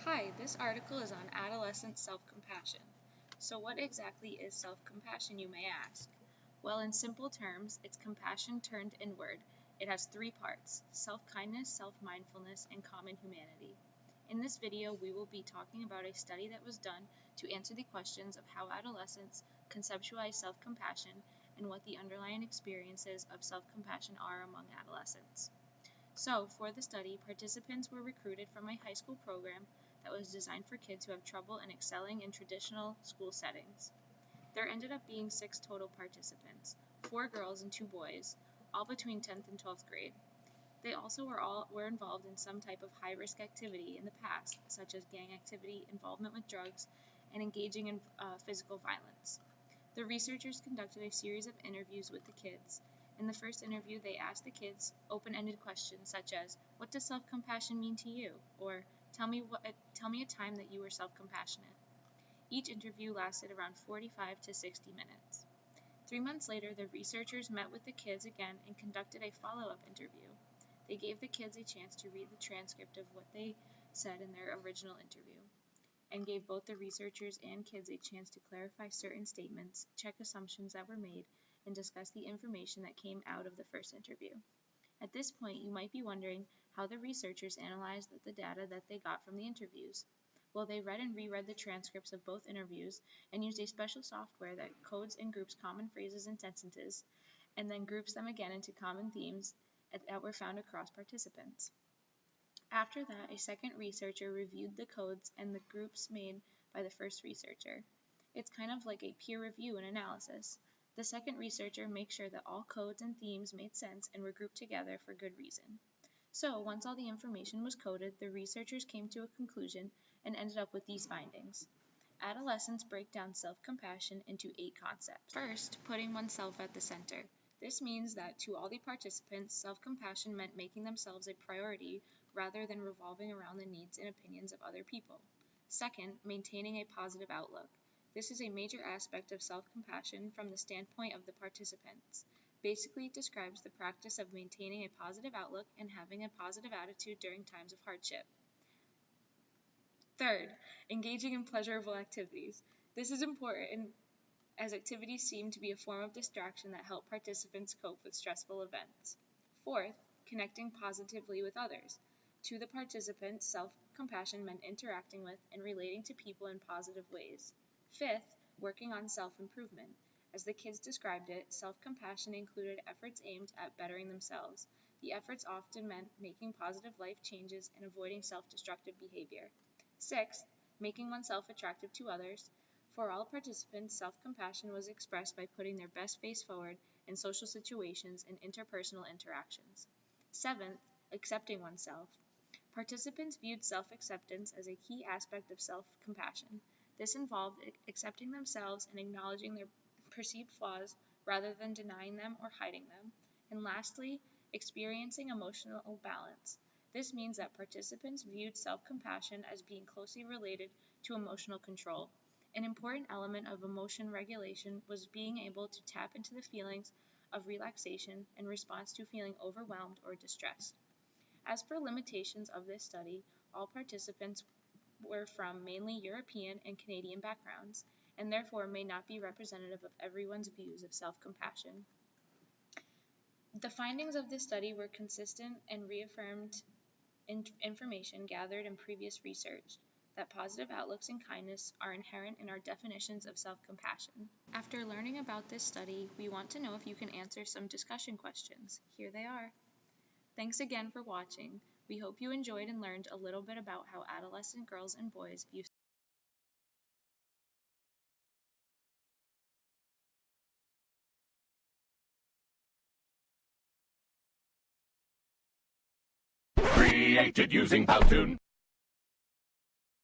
Hi, this article is on adolescent self-compassion. So what exactly is self-compassion, you may ask? Well, in simple terms, it's compassion turned inward. It has three parts: self-kindness, self-mindfulness, and common humanity. In this video, we will be talking about a study that was done to answer the questions of how adolescents conceptualize self-compassion and what the underlying experiences of self-compassion are among adolescents. So, for the study, participants were recruited from a high school program that was designed for kids who have trouble in excelling in traditional school settings. There ended up being 6 total participants, 4 girls and 2 boys, all between 10th and 12th grade. They also were involved in some type of high-risk activity in the past, such as gang activity, involvement with drugs, and engaging in physical violence. The researchers conducted a series of interviews with the kids. In the first interview, they asked the kids open-ended questions such as, "What does self-compassion mean to you?" or tell me a time that you were self-compassionate." Each interview lasted around 45 to 60 minutes. 3 months later, the researchers met with the kids again and conducted a follow-up interview. They gave the kids a chance to read the transcript of what they said in their original interview, and gave both the researchers and kids a chance to clarify certain statements, check assumptions that were made, and discuss the information that came out of the first interview. At this point, you might be wondering how the researchers analyzed the data that they got from the interviews. Well, they read and reread the transcripts of both interviews and used a special software that codes and groups common phrases and sentences, and then groups them again into common themes that were found across participants. After that, a second researcher reviewed the codes and the groups made by the first researcher. It's kind of like a peer review and analysis. The second researcher makes sure that all codes and themes made sense and were grouped together for good reason. So, once all the information was coded, the researchers came to a conclusion and ended up with these findings. Adolescents break down self-compassion into 8 concepts. First, putting oneself at the center. This means that to all the participants, self-compassion meant making themselves a priority rather than revolving around the needs and opinions of other people. Second, maintaining a positive outlook. This is a major aspect of self-compassion from the standpoint of the participants. Basically, it describes the practice of maintaining a positive outlook and having a positive attitude during times of hardship. Third, engaging in pleasurable activities. This is important as activities seem to be a form of distraction that help participants cope with stressful events. Fourth, connecting positively with others. To the participants, self-compassion meant interacting with and relating to people in positive ways. Fifth, working on self-improvement. As the kids described it, self-compassion included efforts aimed at bettering themselves. The efforts often meant making positive life changes and avoiding self-destructive behavior. Sixth, making oneself attractive to others. For all participants, self-compassion was expressed by putting their best face forward in social situations and interpersonal interactions. Seventh, accepting oneself. Participants viewed self-acceptance as a key aspect of self-compassion. This involved accepting themselves and acknowledging their perceived flaws rather than denying them or hiding them. And lastly, experiencing emotional balance. This means that participants viewed self-compassion as being closely related to emotional control. An important element of emotion regulation was being able to tap into the feelings of relaxation in response to feeling overwhelmed or distressed. As for limitations of this study, all participants were from mainly European and Canadian backgrounds, and therefore may not be representative of everyone's views of self-compassion. The findings of this study were consistent and reaffirmed information gathered in previous research, that positive outlooks and kindness are inherent in our definitions of self-compassion. After learning about this study, we want to know if you can answer some discussion questions. Here they are. Thanks again for watching. We hope you enjoyed and learned a little bit about how adolescent girls and boys view Created using Powtoon.